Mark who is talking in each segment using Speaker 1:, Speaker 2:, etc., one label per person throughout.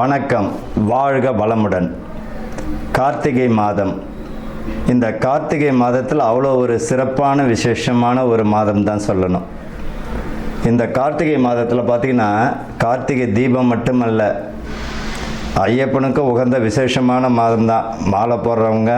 Speaker 1: வணக்கம். வாழ்க வளமுடன். கார்த்திகை மாதம். இந்த கார்த்திகை மாதத்தில் அவ்வளோ ஒரு சிறப்பான விசேஷமான ஒரு மாதம் தான் சொல்லணும். இந்த கார்த்திகை மாதத்தில் பார்த்திங்கன்னா கார்த்திகை தீபம் மட்டுமல்ல, ஐயப்பனுக்கு உகந்த விசேஷமான மாதம் தான். மாலை போடுறவங்க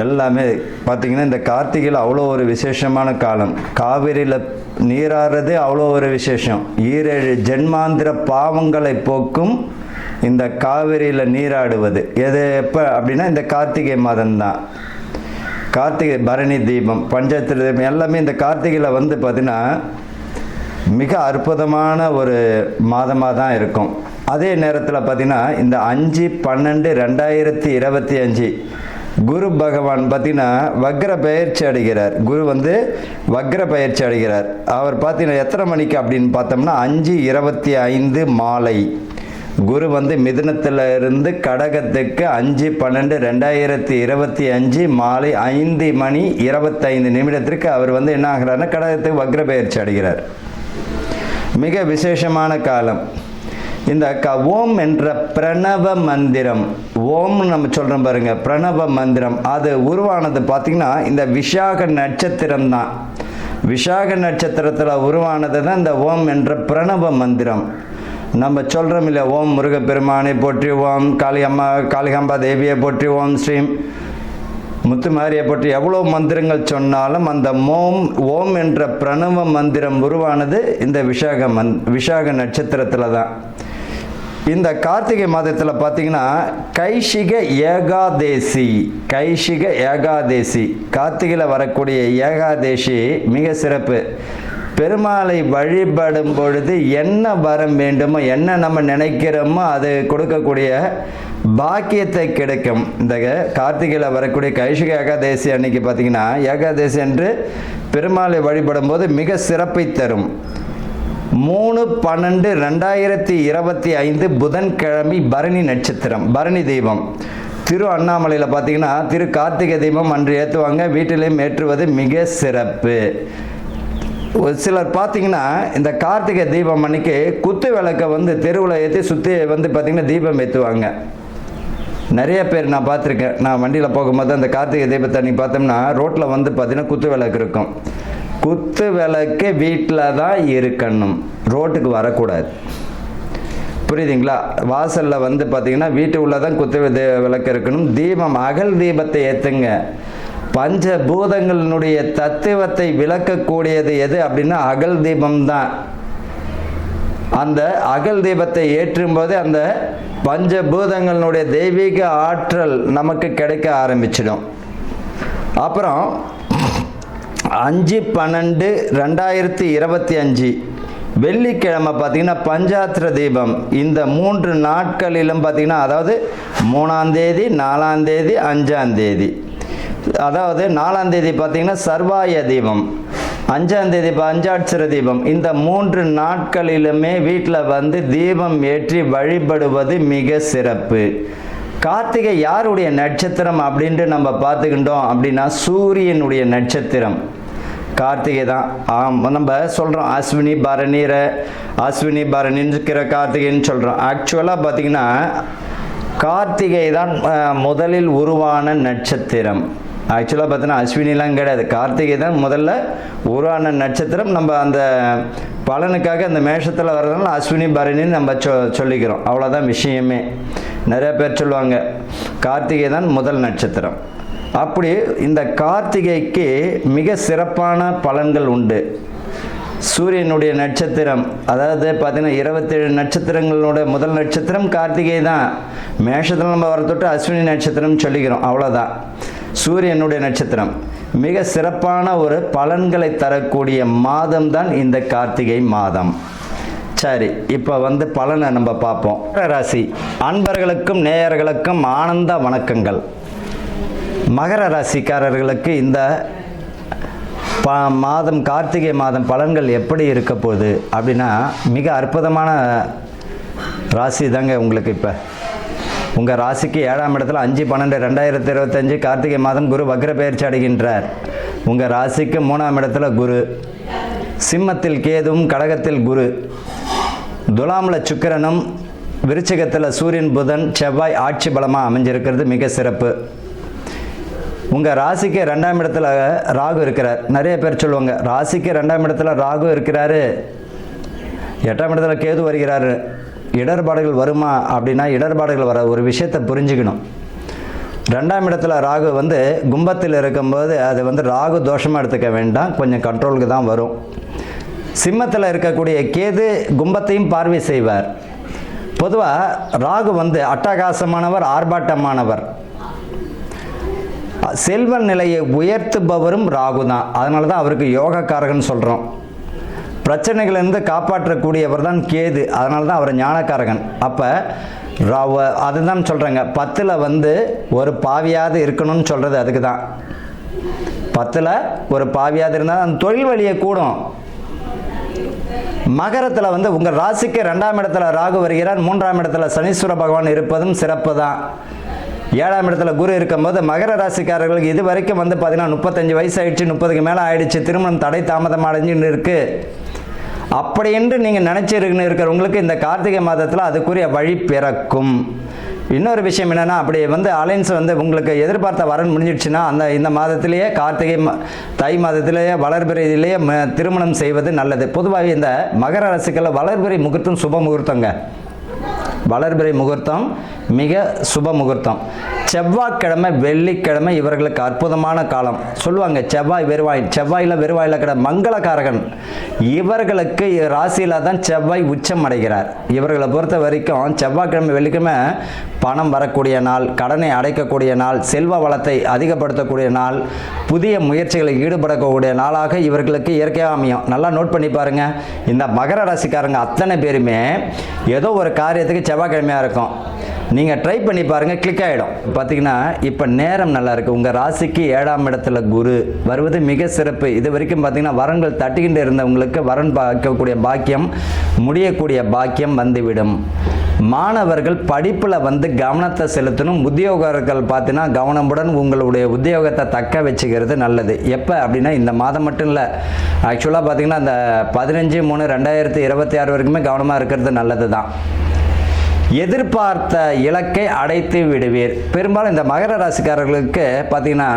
Speaker 1: எல்லாமே பார்த்திங்கன்னா இந்த கார்த்திகையில் அவ்வளோ ஒரு விசேஷமான காலம். காவிரியில் நீராடுறது அவ்வளோ ஒரு விசேஷம். 7 ஜென்மாந்திர பாவங்களை போக்கும் இந்த காவிரியில் நீராடுவது எது எப்போ அப்படின்னா இந்த கார்த்திகை மாதம்தான். கார்த்திகை பரணி தீபம், பஞ்சாயத்து தீபம் எல்லாமே இந்த கார்த்திகையில் பார்த்திங்கன்னா மிக அற்புதமான ஒரு மாதமாக தான் இருக்கும். அதே நேரத்தில் பார்த்திங்கன்னா இந்த 5/12/2025 குரு பகவான் பார்த்திங்கன்னா வக்ர பயிற்சி அடைகிறார். குரு வக்ர பயிற்சி அடைகிறார். அவர் பார்த்திங்கன்னா எத்தனை மணிக்கு அப்படின்னு பார்த்தோம்னா 5:25 மாலை. குரு மிதுனத்தில் இருந்து கடகத்துக்கு 5/12/2025 மாலை 5:25 அவர் என்ன ஆகிறார்னா கடகத்துக்கு வக்ர பயிற்சி அடைகிறார். மிக விசேஷமான காலம். இந்த ஓம் என்ற பிரணவ மந்திரம், ஓம்னு நம்ம சொல்கிறோம் பாருங்க, பிரணவ மந்திரம் அது உருவானது பார்த்திங்கன்னா இந்த விசாக நட்சத்திரம் தான். விசாக நட்சத்திரத்தில் உருவானது தான் இந்த ஓம் என்ற பிரணவ மந்திரம். நம்ம சொல்கிறோம் இல்லை, ஓம் முருகப்பெருமானை போற்றி, ஓம் காளிகாம்பா தேவியை போற்றி, ஓம் ஸ்ரீம் முத்துமாரியை போற்றி, எவ்வளோ மந்திரங்கள் சொன்னாலும் அந்த ஓம் என்ற பிரணவ மந்திரம் உருவானது இந்த விசாக நட்சத்திரத்தில் தான். இந்த கார்த்திகை மாதத்தில் பார்த்திங்கன்னா கைஷிக ஏகாதேசி கார்த்திகையில் வரக்கூடிய ஏகாதேசி மிக சிறப்பு. பெருமாளை வழிபடும் பொழுது என்ன வரம் வேண்டுமோ, என்ன நம்ம நினைக்கிறோமோ அது கொடுக்கக்கூடிய பாக்கியத்தை கிடைக்கும். இந்த கார்த்திகையில் வரக்கூடிய கைஷிக ஏகாதேசி அன்னைக்கு பார்த்திங்கன்னா ஏகாதேசி என்று பெருமாளை வழிபடும் போது மிக சிறப்பை தரும். 3/12/2025 புதன்கிழமை பரணி நட்சத்திரம், பரணி தீபம். திரு அண்ணாமலையில் பார்த்திங்கன்னா திரு கார்த்திகை தீபம் அன்று ஏற்றுவாங்க. வீட்டிலையும் ஏற்றுவது மிக சிறப்பு. ஒரு சிலர் பார்த்திங்கன்னா இந்த கார்த்திகை தீபம் அன்னைக்கு குத்து விளக்கை தெருவில் ஏற்றி சுற்றி பார்த்திங்கன்னா தீபம் ஏற்றுவாங்க. நிறைய பேர் நான் பார்த்துருக்கேன். நான் வண்டியில் போகும்போது அந்த கார்த்திகை தீபத்தை அன்றைக்கி பார்த்தோம்னா ரோட்டில் பார்த்திங்கன்னா குத்து விளக்கு இருக்கும். குத்து விளக்கு வீட்டில் தான் இருக்கணும், ரோட்டுக்கு வரக்கூடாது. புரியுதுங்களா? வாசலில் பார்த்திங்கன்னா வீட்டு உள்ள தான் குத்து விளக்கு இருக்கணும். தீபம் அகல் தீபத்தை ஏற்றுங்க. பஞ்சபூதங்களினுடைய தத்துவத்தை விளக்கக்கூடியது எது அப்படின்னா அகல் தீபம் தான். அந்த அகல் தீபத்தை ஏற்றும் போது அந்த பஞ்சபூதங்களுடைய தெய்வீக ஆற்றல் நமக்கு கிடைக்க ஆரம்பிச்சிடும். அப்புறம் 5/12/2025 வெள்ளிக்கிழமை பார்த்திங்கன்னா பஞ்சாத்திர தீபம். இந்த 3 நாட்களிலும் பார்த்திங்கன்னா அதாவது 3ஆம் தேதி, 4ஆம் தேதி, 5ஆம் தேதி. அதாவது 4ஆம் தேதி பார்த்திங்கன்னா சர்வாய தீபம், 5ஆம் தேதி பஞ்சாட்சர தீபம். இந்த 3 நாட்களிலுமே வீட்டில் தீபம் ஏற்றி வழிபடுவது மிக சிறப்பு. கார்த்திகை யாருடைய நட்சத்திரம் அப்படின்ட்டு நம்ம பார்த்துக்கிட்டோம் அப்படின்னா சூரியனுடைய நட்சத்திரம் கார்த்திகை தான். நம்ம சொல்கிறோம் அஸ்வினி பரணின்னு கார்த்திகைன்னு சொல்கிறோம். ஆக்சுவலாக பார்த்திங்கன்னா கார்த்திகை தான் முதலில் உருவான நட்சத்திரம். ஆக்சுவலாக பார்த்தீங்கன்னா அஸ்வினிலாம் கிடையாது, கார்த்திகை தான் முதல்ல உருவான நட்சத்திரம். நம்ம அந்த பலனுக்காக அந்த மேஷத்தில் வர்றதுனால அஸ்வினி பரணின்னு நம்ம சொல்லிக்கிறோம், அவ்வளோதான் விஷயமே. நிறைய பேர் சொல்லுவாங்க கார்த்திகை தான் முதல் நட்சத்திரம். அப்படி இந்த கார்த்திகைக்கு மிக சிறப்பான பலன்கள் உண்டு. சூரியனுடைய நட்சத்திரம், அதாவது பார்த்தீங்கன்னா 27 நட்சத்திரங்களோட முதல் நட்சத்திரம் கார்த்திகை தான். மேஷத்தில் நம்ம வர தொட்டு அஸ்வினி நட்சத்திரம் சொல்லிக்கிறோம், அவ்வளோதான். சூரியனுடைய நட்சத்திரம் மிக சிறப்பான ஒரு பலன்களை தரக்கூடிய மாதம் தான் இந்த கார்த்திகை மாதம். சரி, இப்போ பலனை நம்ம பார்ப்போம். மகர ராசி அன்பர்களுக்கும் நேயர்களுக்கும் ஆனந்த வணக்கங்கள். மகர ராசிக்காரர்களுக்கு இந்த மாதம் கார்த்திகை மாதம் பலன்கள் எப்படி இருக்க போகுது அப்படின்னா மிக அற்புதமான ராசி தாங்க உங்களுக்கு. இப்போ உங்கள் ராசிக்கு 7ஆம் இடத்துல 5/12/2025 கார்த்திகை மாதம் குரு வக்ர பெயர்ச்சி அடைகின்றார். உங்கள் ராசிக்கு 3ஆம் இடத்துல குரு, சிம்மத்தில் கேதுவும் கடகத்தில் குரு, துலாமில் சுக்கிரனும் விருச்சிகத்தில் சூரியன் புதன் செவ்வாய் ஆட்சி பலமாக அமைஞ்சிருக்கிறது மிக சிறப்பு. உங்கள் ராசிக்கு 2ஆம் இடத்துல ராகு இருக்கிறார். நிறைய பேர் சொல்லுவாங்க ராசிக்கு 2ஆம் இடத்துல ராகு இருக்கிறாரு, 8ஆம் இடத்துல கேது வருகிறாரு, இடர்பாடுகள் வருமா அப்படின்னா இடர்பாடுகள் வர ஒரு விஷயத்தை புரிஞ்சுக்கணும். 2ஆம் இடத்துல ராகு வந்து கும்பத்தில் இருக்கும்போது அது ராகு தோஷமாக எடுத்துக்க வேண்டாம், கொஞ்சம் கண்ட்ரோலுக்கு தான் வரும். சிம்மத்தில் இருக்கக்கூடிய கேது கும்பத்தையும் பார்வை செய்வார். பொதுவாக ராகு அட்டகாசமானவர், ஆர்ப்பாட்டமானவர், செல்வ நிலையை உயர்த்துபவரும் ராகு தான். அதனால தான் அவருக்கு யோகக்காரகன் சொல்கிறோம். பிரச்சனைகளிலிருந்து காப்பாற்றக்கூடியவர் தான் கேது, அதனால தான் அவர் ஞானக்காரகன். அப்போ அதுதான் சொல்கிறேங்க, 10ல் ஒரு பாவியாவது இருக்கணும்னு சொல்கிறது அதுக்கு தான். 10ல் ஒரு பாவியாவது இருந்தால் அந்த தொழில் வழியை கூடும். மகரத்தில் உங்கள் ராசிக்கு 2ஆம் இடத்துல ராகு வருகிறார், 3ஆம் இடத்துல சனீஸ்வர பகவான் இருப்பதும் சிறப்பு தான். 7ஆம் இடத்துல குரு இருக்கும்போது மகர ராசிக்காரர்களுக்கு இது வரைக்கும் பார்த்தீங்கன்னா 35 வயசு ஆயிடுச்சு, 30க்கு மேலே ஆயிடுச்சு, திருமணம் தடை தாமதம் அடைஞ்சுன்னு இருக்கு. அப்படி என்று நீங்கள் நினச்சிருக்குன்னு இருக்கிறவங்களுக்கு இந்த கார்த்திகை மாதத்தில் அதுக்குரிய வழி பிறக்கும். இன்னொரு விஷயம் என்னென்னா, அப்படி அலைன்ஸ் உங்களுக்கு எதிர்பார்த்த வரன் முடிஞ்சிடுச்சுன்னா இந்த மாதத்திலேயே கார்த்திகை தை மாதத்திலேயே வளர்பிறையிலேயே திருமணம் செய்வது நல்லது. பொதுவாக இந்த மகர ராசிகளில் வளர்பிறை முகூர்த்தம் சுப முகூர்த்தங்க. வளர்பிறை முகூர்த்தம் மிக சுப முகூர்த்தம். செவ்வாய்க்கிழமை வெள்ளிக்கிழமை இவர்களுக்கு அற்புதமான காலம் சொல்லுவாங்க. செவ்வாயில் வெறுவாயில் கிட மங்களகாரகன். இவர்களுக்கு ராசியில் தான் செவ்வாய் உச்சம் அடைகிறார். இவர்களை பொறுத்த வரைக்கும் செவ்வாய்க்கிழமை வெள்ளிக்கிழமை பணம் வரக்கூடிய நாள், கடனை அடைக்கக்கூடிய நாள், செல்வ வளத்தை அதிகப்படுத்தக்கூடிய நாள், புதிய முயற்சிகளில் ஈடுபடக்கூடிய நாளாக இவர்களுக்கு இயற்கையாக அமையும். நல்லா நோட் பண்ணி பாருங்கள். இந்த மகர ராசிக்காரங்க அத்தனை பேருமே ஏதோ ஒரு காரியத்துக்கு செவ்வாய்க்கிழமையாக இருக்கும். நீங்கள் ட்ரை பண்ணி பாருங்கள், கிளிக் ஆகிடும். பார்த்தீங்கன்னா இப்போ நேரம் நல்லா இருக்குது. உங்கள் ராசிக்கு 7ஆம் இடத்துல குரு வருவது மிக சிறப்பு. இது வரைக்கும் பார்த்தீங்கன்னா வரன்கள் தட்டுக்கிட்டு இருந்தவங்களுக்கு வரன் பார்க்கக்கூடிய பாக்கியம், முடியக்கூடிய பாக்கியம் வந்துவிடும். மாணவர்கள் படிப்பில் கவனத்தை செலுத்தணும். உத்தியோகர்கள் பார்த்தீங்கன்னா கவனமுடன் உங்களுடைய உத்தியோகத்தை தக்க வச்சுக்கிறது நல்லது. எப்போ அப்படின்னா இந்த மாதம் மட்டும் இல்லை, ஆக்சுவலாக பார்த்தீங்கன்னா இந்த 15/3/2026 வரைக்குமே கவனமாக இருக்கிறது நல்லது தான். எதிர்பார்த்த இலக்கை அடைத்து விடுவீர். பெரும்பாலும் இந்த மகர ராசிக்காரர்களுக்கு பார்த்தீங்கன்னா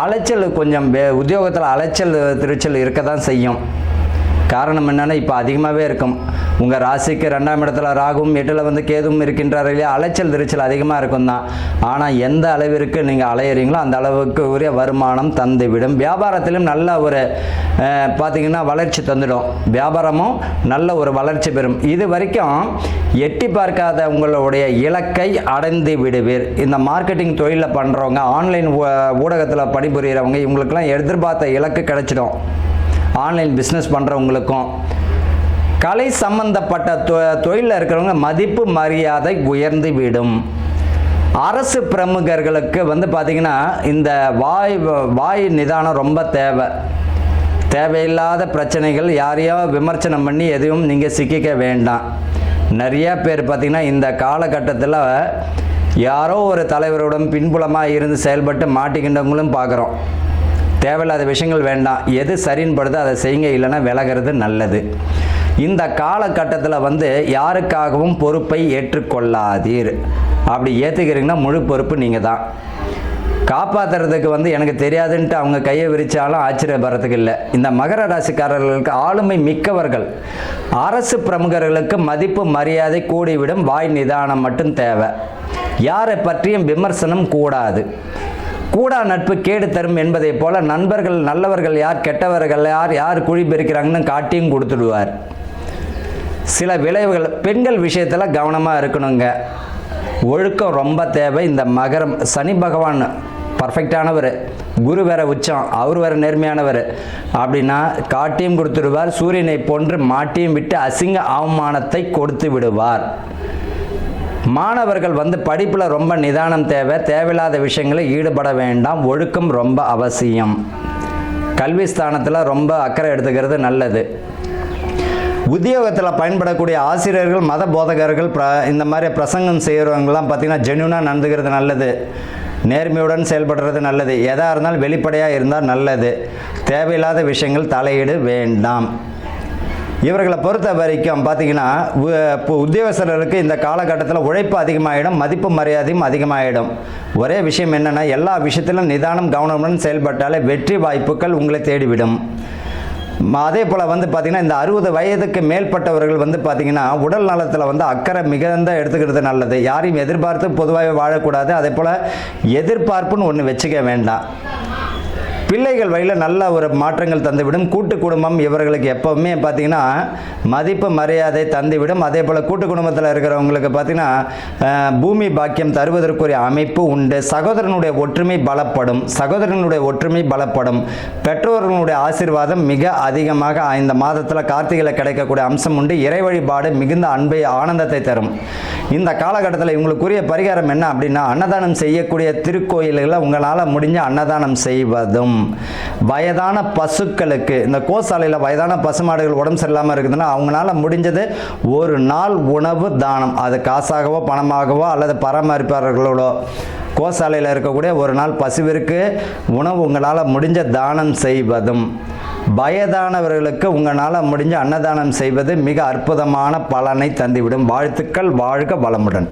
Speaker 1: அலைச்சல் கொஞ்சம் உத்தியோகத்தில் அலைச்சல் திருச்சல் இருக்க தான் செய்யும். காரணம் என்னென்னா இப்போ அதிகமாகவே இருக்கும். உங்கள் ராசிக்கு 2ஆம் இடத்துல ராகுவும் 8ல் கேதுவும் இருக்கின்றார் இல்லையா, அலைச்சல் திருச்சல் அதிகமாக இருக்கும் தான். ஆனால் எந்த அளவிற்கு நீங்கள் அலையிறீங்களோ அந்த அளவுக்கு உரிய வருமானம் தந்துவிடும். வியாபாரத்திலும் நல்ல ஒரு பார்த்திங்கன்னா வளர்ச்சி தந்துடும். வியாபாரமும் நல்ல ஒரு வளர்ச்சி பெறும். இது வரைக்கும் எட்டி பார்க்காத உங்களுடைய இலக்கை அடைந்து விடுவீர். இந்த மார்க்கெட்டிங் தொழிலில் பண்ணுறவங்க, ஆன்லைன் ஊடகத்தில் பணிபுரிகிறவங்க, இவங்களுக்கெல்லாம் எதிர்பார்த்த இலக்கு கிடைச்சிடும். ஆன்லைன் பிஸ்னஸ் பண்ணுறவங்களுக்கும், கலை சம்பந்தப்பட்ட தொழிலில் இருக்கிறவங்க மதிப்பு மரியாதை உயர்ந்து விடும். அரசு பிரமுகர்களுக்கு பார்த்திங்கன்னா இந்த வாய் நிதானம் ரொம்ப தேவை. தேவையில்லாத பிரச்சனைகள் யாரையோ விமர்சனம் பண்ணி எதுவும் நீங்கள் சிக்கிக்க வேண்டாம். நிறையா பேர் பார்த்திங்கன்னா இந்த காலகட்டத்தில் யாரோ ஒரு தலைவருடன் பின்புலமாக இருந்து செயல்பட்டு மாட்டிக்கின்றவங்களும் பார்க்குறோம். தேவையில்லாத விஷயங்கள் வேண்டாம். எது சரின்னு படுதோ அதை செய்யுங்க, இல்லைன்னா விலகிறது நல்லது. இந்த காலகட்டத்தில் யாருக்காகவும் பொறுப்பை ஏற்றுக்கொள்ளாதீர். அப்படி ஏற்றுக்கிறீங்கன்னா முழு பொறுப்பு நீங்கள் தான். காப்பாற்றுறதுக்கு எனக்கு தெரியாதுன்ட்டு அவங்க கையை விரித்தாலும் ஆச்சரியப்படுறதுக்கு இல்லை. இந்த மகர ராசிக்காரர்களுக்கு ஆளுமை மிக்கவர்கள். அரசு பிரமுகர்களுக்கு மதிப்பு மரியாதை கூடிவிடும். வாய் நிதானம் மட்டும் தேவை. யாரை பற்றியும் விமர்சனம் கூடாது. கூடா நட்பு கேடு தரும் என்பதை போல நண்பர்கள் நல்லவர்கள் யார், கெட்டவர்கள் யார், யார் குழி பெருக்கிறாங்கன்னு காட்டியும் கொடுத்துடுவார். சில விளைவுகள் பெண்கள் விஷயத்தில் கவனமாக இருக்கணுங்க. ஒழுக்கம் ரொம்ப தேவை. இந்த மகரம் சனி பகவான் பர்ஃபெக்டானவர், குரு வேற உச்சம், அவர் வேற நேர்மையானவர். அப்படின்னா காட்டியும் கொடுத்துடுவார். சூரியனை போன்று மாட்டியும் விட்டு அசிங்க அவமானத்தை கொடுத்து விடுவார். மாணவர்கள் படிப்பில் ரொம்ப நிதானம் தேவை. தேவையில்லாத விஷயங்களில் ஈடுபட வேண்டாம். ஒழுக்கம் ரொம்ப அவசியம். கல்வி ஸ்தானத்தில் ரொம்ப அக்கறை எடுத்துக்கிறது நல்லது. உத்தியோகத்தில் பயன்படக்கூடிய ஆசிரியர்கள், மத போதகர்கள், இந்த மாதிரி பிரசங்கம் செய்கிறவங்களாம் பார்த்திங்கன்னா ஜென்யூனாக நடந்துக்கிறது நல்லது. நேர்மையுடன் செயல்படுறது நல்லது. எதாக இருந்தாலும் வெளிப்படையாக இருந்தால் நல்லது. தேவையில்லாத விஷயங்கள் தலையீடு வேண்டாம். இவர்களை பொறுத்த வரைக்கும் பார்த்தீங்கன்னா இப்போ உத்தியோகஸ்தர்களுக்கு இந்த காலகட்டத்தில் உழைப்பு அதிகமாகிடும், மதிப்பு மரியாதையும் அதிகமாகிடும். ஒரே விஷயம் என்னென்னா, எல்லா விஷயத்திலும் நிதானம் கவனமுடன் செயல்பட்டாலே வெற்றி வாய்ப்புகள் உங்களை தேடிவிடும். அதே போல் பார்த்திங்கன்னா இந்த 60 வயதுக்கு மேற்பட்டவர்கள் பார்த்திங்கன்னா உடல் நலத்தில் அக்கறை மிகுந்த எடுத்துக்கிறது நல்லது. யாரையும் எதிர்பார்த்து பொதுவாக வாழக்கூடாது. அதே போல் எதிர்பார்ப்புன்னு ஒன்று வச்சுக்க வேண்டாம். பிள்ளைகள் வழியில் நல்ல ஒரு மாற்றங்கள் தந்துவிடும். கூட்டு குடும்பம் இவர்களுக்கு எப்போவுமே பார்த்திங்கன்னா மதிப்பு மரியாதை தந்துவிடும். அதே போல் கூட்டு குடும்பத்தில் இருக்கிறவங்களுக்கு பார்த்திங்கன்னா பூமி பாக்கியம் தருவதற்குரிய அமைப்பு உண்டு. சகோதரனுடைய ஒற்றுமை பலப்படும். பெற்றோர்களுடைய ஆசீர்வாதம் மிக அதிகமாக இந்த மாதத்தில் கார்த்திகையில் கிடைக்கக்கூடிய அம்சம் உண்டு. இறை வழிபாடு மிகுந்த அன்பை ஆனந்தத்தை தரும். இந்த காலகட்டத்தில் இவங்களுக்குரிய பரிகாரம் என்ன அப்படின்னா, அன்னதானம் செய்யக்கூடிய திருக்கோயில்களில் உங்களால் முடிஞ்ச அன்னதானம் செய்வதும், வயதான பசுக்களுக்கு இந்த கோசாலையில் வயதான பசுமாடுகள் உடம்பு சரியில்லாமல் இருக்குதுன்னா அவங்களால முடிஞ்சது ஒரு நாள் உணவு தானம், அது காசாகவோ பணமாகவோ அல்லது பராமரிப்பாளர்களோட கோசாலையில் இருக்கக்கூடிய ஒரு நாள் பசுவிற்கு உணவு உங்களால் முடிஞ்ச தானம் செய்வதும், வயதானவர்களுக்கு உங்களால் முடிஞ்ச அன்னதானம் செய்வது மிக அற்புதமான பலனை தந்துவிடும். வாழ்த்துக்கள். வாழ்க வளமுடன்.